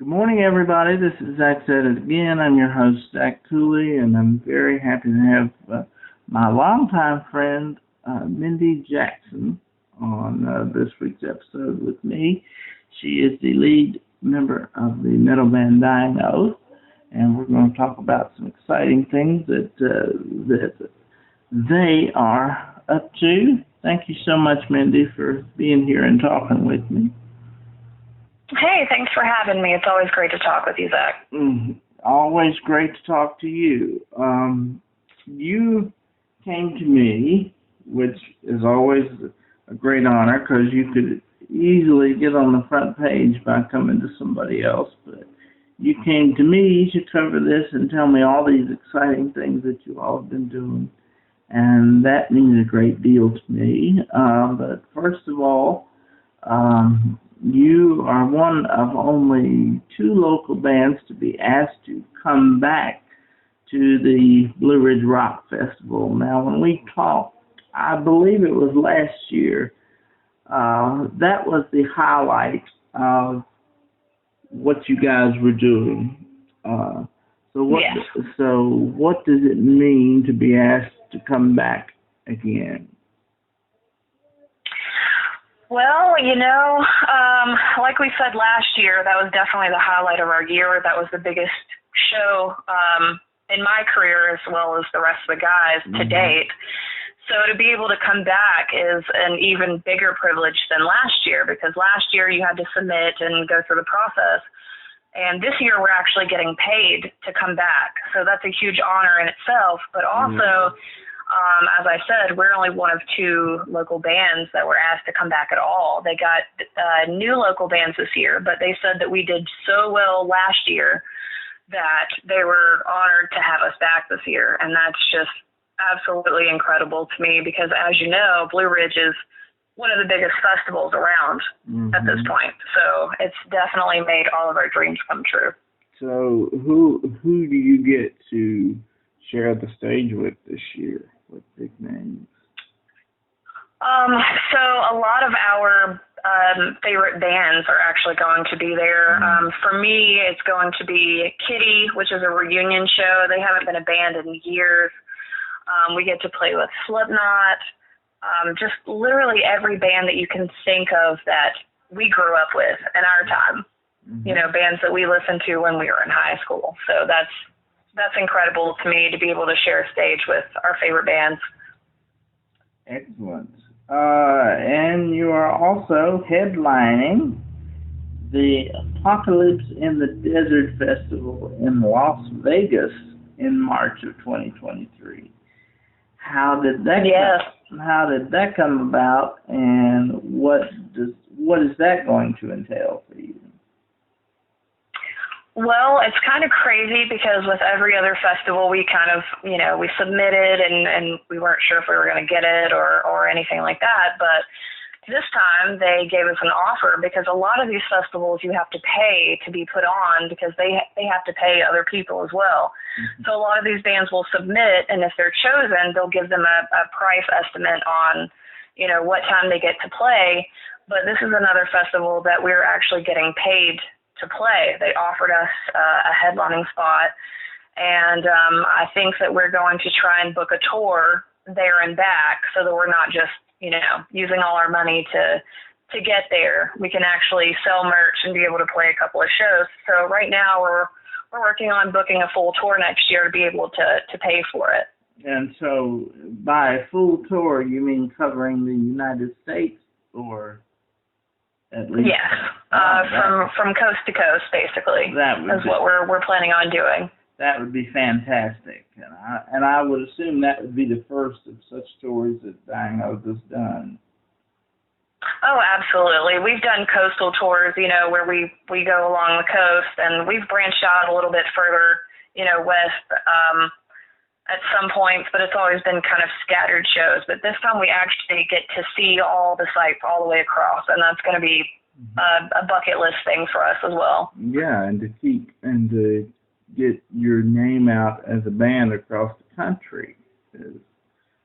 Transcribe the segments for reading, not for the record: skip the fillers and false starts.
Good morning, everybody. This is Zach Said It Again. I'm your host, Zach Cooley, and I'm very happy to have my longtime friend, Mindy Jackson, on this week's episode with me. She is the lead member of the metal band Dying Oath, and we're going to talk about some exciting things that they are up to. Thank you so much, Mindy, for being here and talking with me. Hey, thanks for having me. It's always great to talk with you, Zach. Always great to talk to you. You came to me, which is always a great honor because you could easily get on the front page by coming to somebody else, but you came to me to cover this and tell me all these exciting things that you all have been doing, and that means a great deal to me. But first of all, you are one of only 2 local bands to be asked to come back to the Blue Ridge Rock Festival. Now, when we talked, I believe it was last year, that was the highlight of what you guys were doing. So what does it mean to be asked to come back again? Well, like we said last year, that was definitely the highlight of our year. That was the biggest show in my career as well as the rest of the guys to date. So to be able to come back is an even bigger privilege than last year, because last year you had to submit and go through the process. And this year we're actually getting paid to come back. So that's a huge honor in itself. But also, as I said, we're only one of 2 local bands that were asked to come back at all. They got new local bands this year, but they said that we did so well last year that they were honored to have us back this year. And that's just absolutely incredible to me because, as you know, Blue Ridge is one of the biggest festivals around at this point. So it's definitely made all of our dreams come true. So who do you get to share the stage with this year? With big names? So a lot of our favorite bands are actually going to be there. For me, it's going to be Kitty, which is a reunion show. They haven't been a band in years. We get to play with Slipknot, just literally every band that you can think of that we grew up with in our time. Bands that we listened to when we were in high school. So that's incredible to me to be able to share a stage with our favorite bands. Excellent. And you are also headlining the Apocalypse in the Desert Festival in Las Vegas in March of 2023. How did that come about, and what is that going to entail for you? Well, it's kind of crazy because with every other festival, we kind of, we submitted and we weren't sure if we were going to get it or anything like that. But this time they gave us an offer because a lot of these festivals you have to pay to be put on because they have to pay other people as well. So a lot of these bands will submit, and if they're chosen, they'll give them a price estimate on, what time they get to play. But this is another festival that we're actually getting paid to play. They offered us a headlining spot, and I think that we're going to try and book a tour there and back so that we're not just, using all our money to get there. We can actually sell merch and be able to play a couple of shows. So right now we're working on booking a full tour next year to be able to pay for it. And so by a full tour, you mean covering the United States or at least? Yes, from coast to coast, basically. Is what we're planning on doing. That would be fantastic, and I would assume that would be the first of such tours that Dying Oath has done. Oh, absolutely. We've done coastal tours, where we go along the coast, and we've branched out a little bit further, west at some points, but it's always been kind of scattered shows. But this time we actually get to see all the sites all the way across, and that's going to be a bucket list thing for us as well. Yeah, and to get your name out as a band across the country.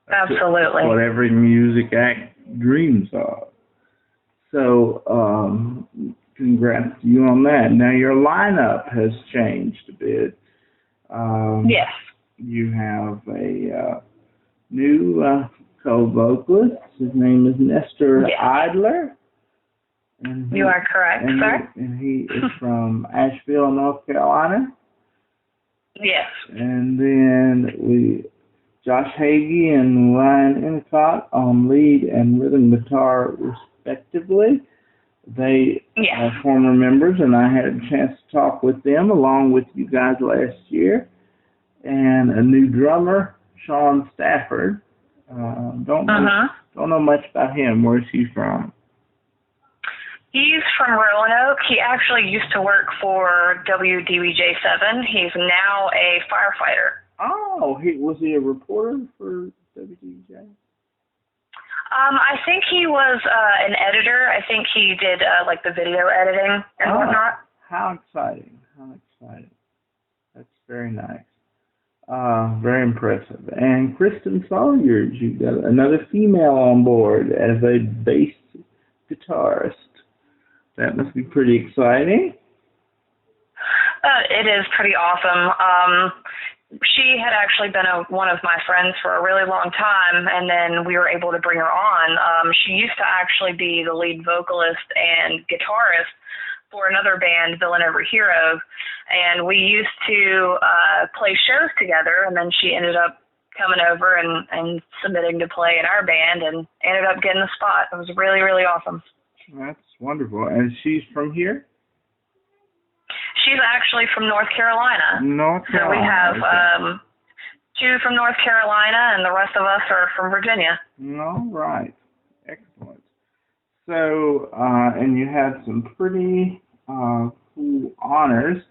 Absolutely. What every music act dreams of. So congrats to you on that. Now your lineup has changed a bit. Yes. You have a new co-vocalist. His name is Nestor Idler. And you are correct, sir. And he is from Asheville, North Carolina. Yes. And then Josh Hagee and Ryan Endicott on lead and rhythm guitar, respectively. They are former members, and I had a chance to talk with them along with you guys last year. And a new drummer, Sean Stafford. Don't know much about him. Where's he from? He's from Roanoke. He actually used to work for WDBJ7. He's now a firefighter. Oh, was he a reporter for WDBJ? I think he was an editor. I think he did like the video editing and whatnot. How exciting! How exciting! That's very nice. Very impressive. And Kristen Sawyers, you got another female on board as a bass guitarist. That must be pretty exciting. It is pretty awesome. She had actually been one of my friends for a really long time, and then we were able to bring her on. She used to actually be the lead vocalist and guitarist for another band, Villanova Heroes, and we used to play shows together, and then she ended up coming over and submitting to play in our band and ended up getting the spot. It was really, really awesome. That's wonderful. And she's from here? She's actually from North Carolina. North Carolina. So we have two from North Carolina, and the rest of us are from Virginia. All right. Excellent. So, and you had some pretty cool honors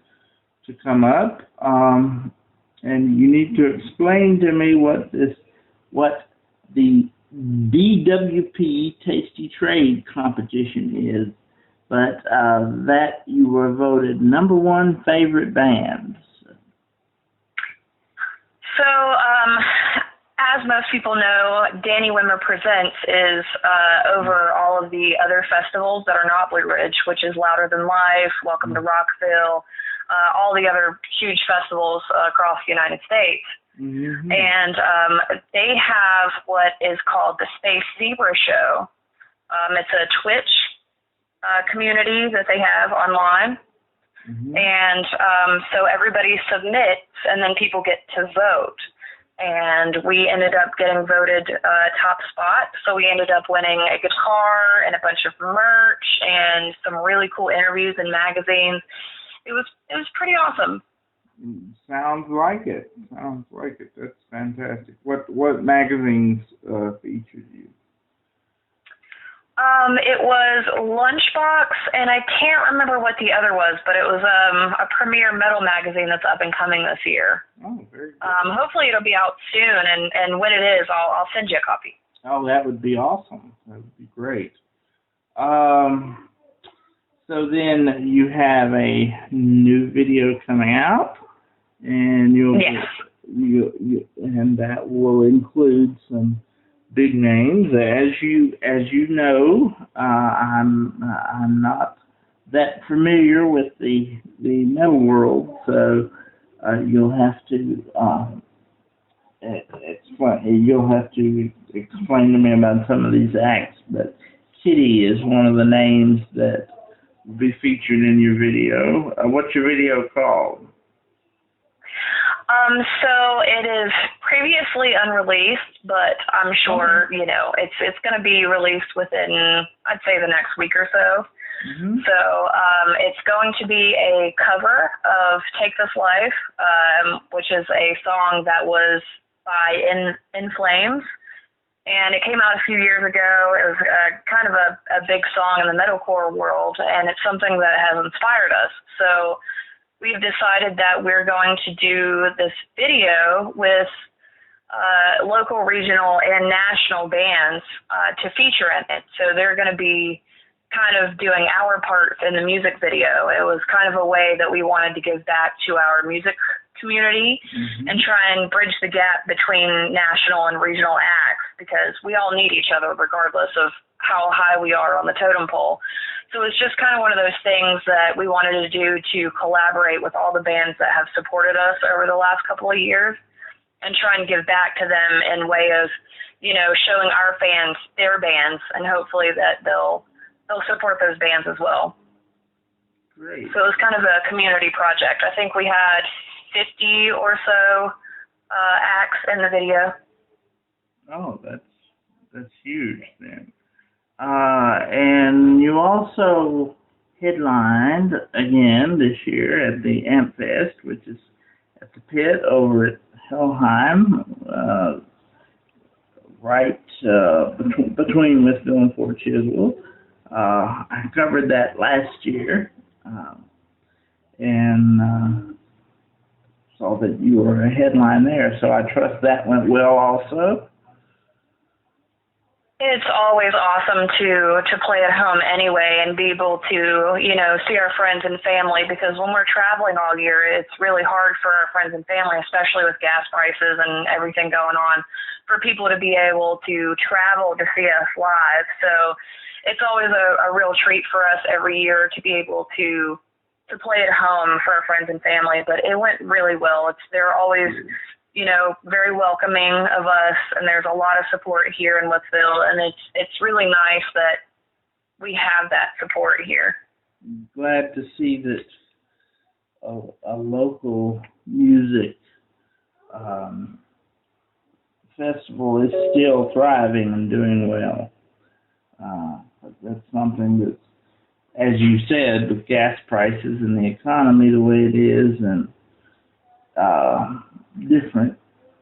to come up, and you need to explain to me what the BWP Tasty Trade competition is. But that you were voted #1 favorite band. So, as most people know, Danny Wimmer Presents is over all of the other festivals that are not Blue Ridge, which is Louder Than Life, Welcome to Rockville, all the other huge festivals across the United States. Mm-hmm. And they have what is called the Space Zebra Show. It's a Twitch community that they have online. Mm-hmm. And so everybody submits, and then people get to vote. And we ended up getting voted top spot. So we ended up winning a guitar and a bunch of merch and some really cool interviews in magazines. It was pretty awesome. Sounds like it. That's fantastic. What magazines featured you? It was Lunchbox, and I can't remember what the other was, but it was a premier metal magazine that's up and coming this year. Oh, very good. Hopefully it'll be out soon, and when it is, I'll send you a copy. Oh, that would be awesome. That would be great. So then you have a new video coming out, and and that will include some big names. As you know, I'm not that familiar with the metal world, so you'll have to explain to me about some of these acts. But Kitty is one of the names that will be featured in your video. What's your video called? So it is previously unreleased, but I'm sure, it's going to be released within, I'd say, the next week or so. Mm-hmm. So it's going to be a cover of Take This Life, which is a song that was by In Flames. And it came out a few years ago. It was kind of a big song in the metalcore world, and it's something that has inspired us. So we've decided that we're going to do this video with local, regional, and national bands to feature in it. So they're going to be kind of doing our part in the music video. It was kind of a way that we wanted to give back to our music community, mm-hmm. and try and bridge the gap between national and regional acts, because we all need each other regardless of how high we are on the totem pole. So it's just kind of one of those things that we wanted to do to collaborate with all the bands that have supported us over the last couple of years and try and give back to them in way of, showing our fans their bands, and hopefully that they'll support those bands as well. Great. So it was kind of a community project. I think we had 50 or so acts in the video. Oh, that's huge then. And you also headlined again this year at the Amp Fest, which is at the pit over at Helheim, right between Westville and Fort Chiswell. I covered that last year, and saw that you were a headline there, so I trust that went well also. It's always awesome to play at home anyway and be able to, see our friends and family, because when we're traveling all year, it's really hard for our friends and family, especially with gas prices and everything going on, for people to be able to travel to see us live. So it's always a real treat for us every year to be able to play at home for our friends and family. But it went really well. They're always very welcoming of us, and there's a lot of support here in Westville, and it's really nice that we have that support here. Glad to see that a local music festival is still thriving and doing well. That's something that, as you said, with gas prices and the economy the way it is, and different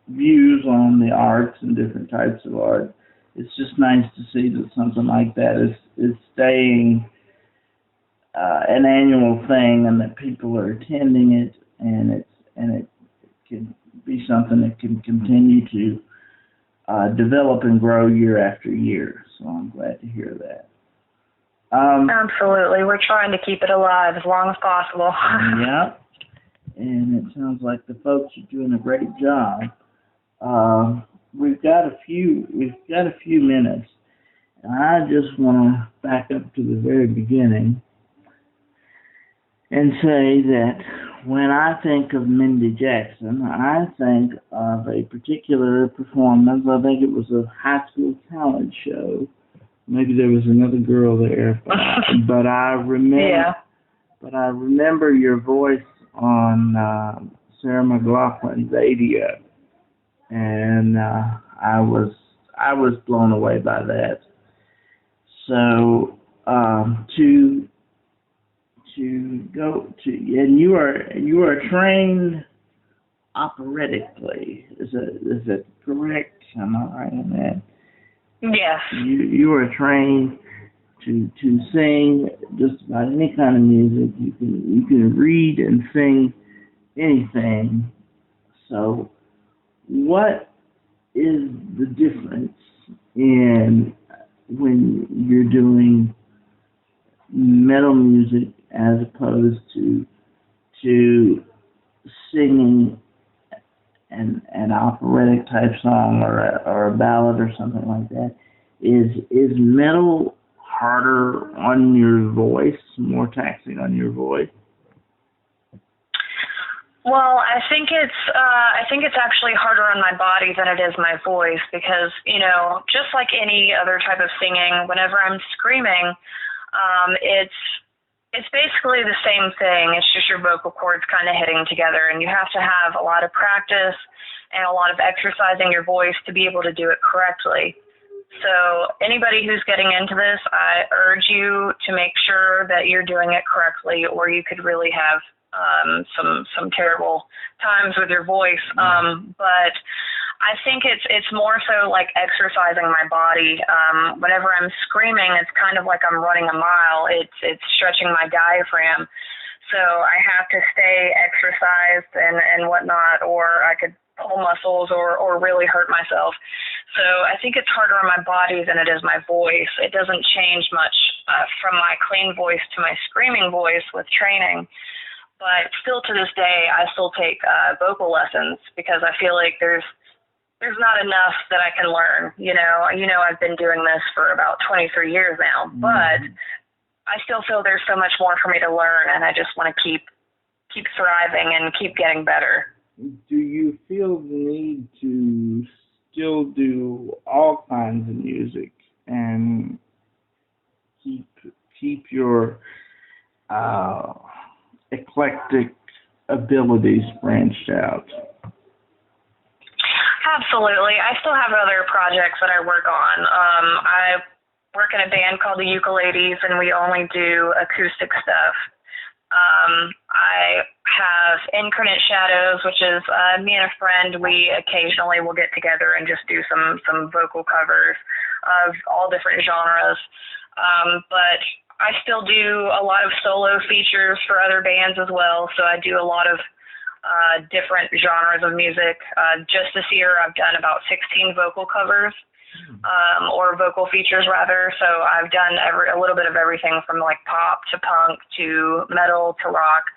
views on the arts and different types of art, it's just nice to see that something like that is staying an annual thing, and that people are attending it, and it can be something that can continue to develop and grow year after year. So I'm glad to hear that. Absolutely. We're trying to keep it alive as long as possible. Yeah. And it sounds like the folks are doing a great job. We've got a few minutes, and I just want to back up to the very beginning and say that when I think of Mindy Jackson, I think of a particular performance. I think it was a high school talent show. Maybe there was another girl there, but I remember. Yeah. But I remember your voice on Sarah McLachlan's radio, and I was blown away by that. So to go to, and you are trained operatically. Is it correct? Am I right on that? Yes. You are trained to sing just about any kind of music. You can read and sing anything. So what is the difference in when you're doing metal music as opposed to singing an operatic type song or a ballad or something like that? Is metal harder on your voice, more taxing on your voice? Well, I think it's actually harder on my body than it is my voice, because just like any other type of singing, whenever I'm screaming, it's basically the same thing. It's just your vocal cords kind of hitting together, and you have to have a lot of practice and a lot of exercising your voice to be able to do it correctly. So anybody who's getting into this, I urge you to make sure that you're doing it correctly, or you could really have some terrible times with your voice. But I think it's more so like exercising my body. Whenever I'm screaming, it's kind of like I'm running a mile. It's stretching my diaphragm. So I have to stay exercised and whatnot, or I could pull muscles or really hurt myself. So I think it's harder on my body than it is my voice. It doesn't change much from my clean voice to my screaming voice with training. But still to this day, I still take vocal lessons, because I feel like there's there's not enough that I can learn. I've been doing this for about 23 years now, but I still feel there's so much more for me to learn, and I just want to keep thriving and keep getting better. Do you feel the need to still do all kinds of music and keep your eclectic abilities branched out? Absolutely. I still have other projects that I work on. I work in a band called the Ukuleles, and we only do acoustic stuff. I have Incarnate Shadows, which is me and a friend. We occasionally will get together and just do some vocal covers of all different genres. But I still do a lot of solo features for other bands as well. So I do a lot of different genres of music. Just this year, I've done about 16 vocal covers. Or vocal features rather. So I've done a little bit of everything from like pop to punk to metal to rock,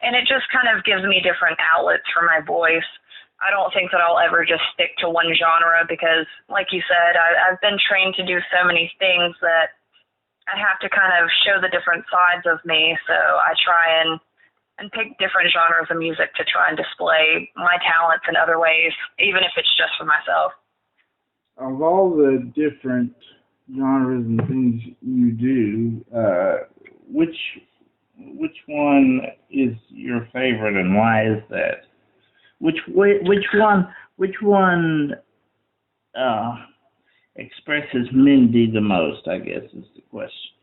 and it just kind of gives me different outlets for my voice. I don't think that I'll ever just stick to one genre because, like you said, I've been trained to do so many things that I have to kind of show the different sides of me. So I try and pick different genres of music to try and display my talents in other ways, even if it's just for myself. Of all the different genres and things you do, which one is your favorite, and why is that? Which one expresses Mindy the most, I guess, is the question.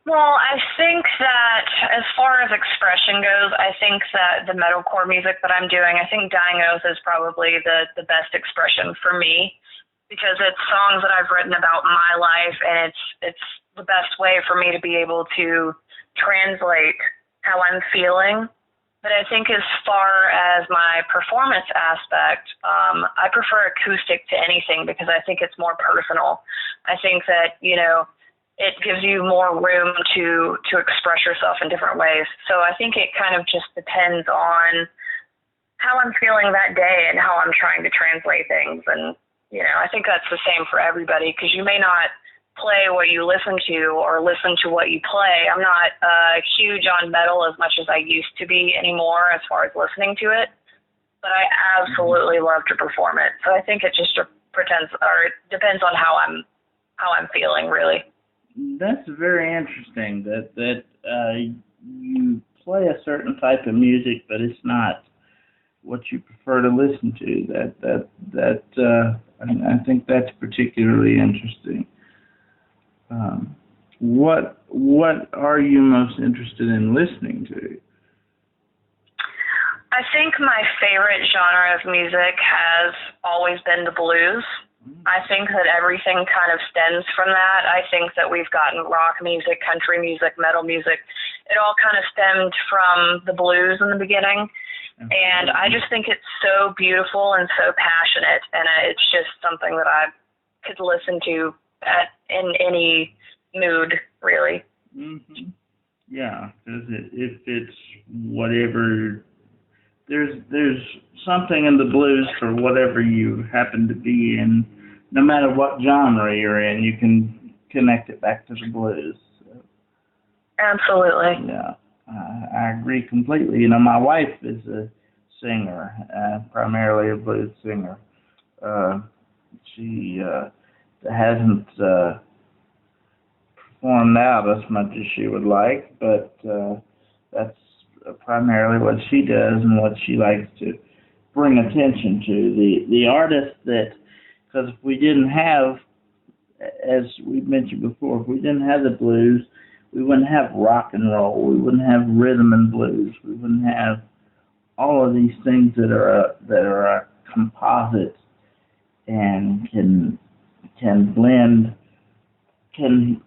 Well, I think that as far as expression goes, I think that the metalcore music that I'm doing, I think Dying Oath is probably the best expression for me because it's songs that I've written about my life, and it's the best way for me to be able to translate how I'm feeling. But I think as far as my performance aspect, I prefer acoustic to anything because I think it's more personal. I think that, it gives you more room to express yourself in different ways. So I think it kind of just depends on how I'm feeling that day and how I'm trying to translate things. And, I think that's the same for everybody because you may not play what you listen to or listen to what you play. I'm not huge on metal as much as I used to be anymore as far as listening to it, but I absolutely love to perform it. So I think it just depends on how I'm feeling, really. That's very interesting that you play a certain type of music, but it's not what you prefer to listen to. I think that's particularly interesting. What are you most interested in listening to? I think my favorite genre of music has always been the blues. I think that everything kind of stems from that. I think that we've gotten rock music, country music, metal music. It all kind of stemmed from the blues in the beginning. And I just think it's so beautiful and so passionate. And it's just something that I could listen to in any mood, really. Mm-hmm. Yeah, because if it's whatever, there's something in the blues for whatever you happen to be in. No matter what genre you're in, you can connect it back to the blues. So, absolutely. Yeah, I agree completely. My wife is a singer, primarily a blues singer. She hasn't performed out as much as she would like, but that's primarily what she does and what she likes to bring attention to. The artist that, because if we didn't have, as we mentioned before, if we didn't have the blues, we wouldn't have rock and roll, we wouldn't have rhythm and blues, we wouldn't have all of these things that are a composite and can blend, can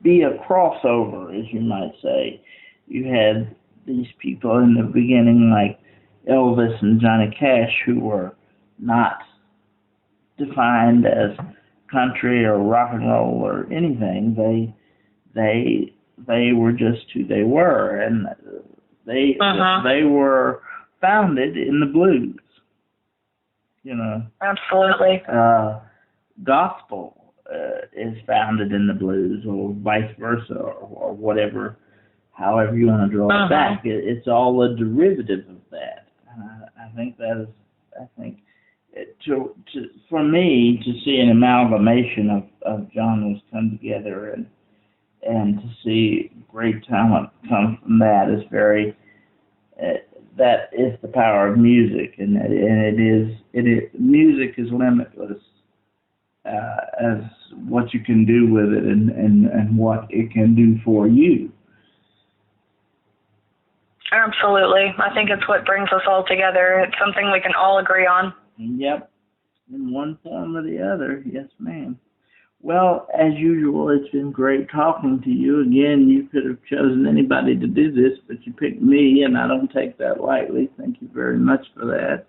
be a crossover, as you might say. You had these people in the beginning like Elvis and Johnny Cash who were not defined as country or rock and roll or anything. They were just who they were, and they were founded in the blues. you know. Absolutely. Gospel is founded in the blues, or vice versa, or whatever, however you want to draw it back. It's all a derivative of that. I think that is, I think, for me, to see an amalgamation of genres come together and to see great talent come from that is very, that is the power of music, and music is limitless as what you can do with it and what it can do for you. Absolutely. I think it's what brings us all together. It's something we can all agree on. Yep. In one form or the other. Yes, ma'am. Well, as usual, it's been great talking to you. Again, you could have chosen anybody to do this, but you picked me, and I don't take that lightly. Thank you very much for that.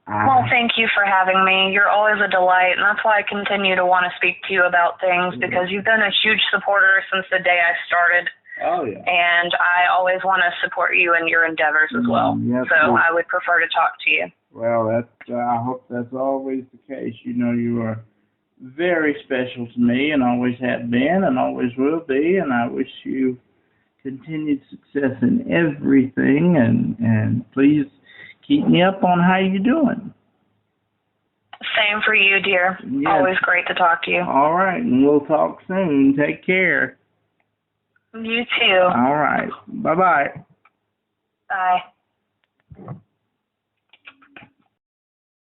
Well, thank you for having me. You're always a delight, and that's why I continue to want to speak to you about things, because you've been a huge supporter since the day I started. Oh, yeah. And I always want to support you in your endeavors as well. Yes, so I would prefer to talk to you. Well, I hope that's always the case. You know, you are very special to me, and always have been, and always will be, and I wish you continued success in everything, and please keep me up on how you're doing. Same for you, dear. Yes. Always great to talk to you. All right, and we'll talk soon. Take care. You too. All right. Bye-bye. Bye.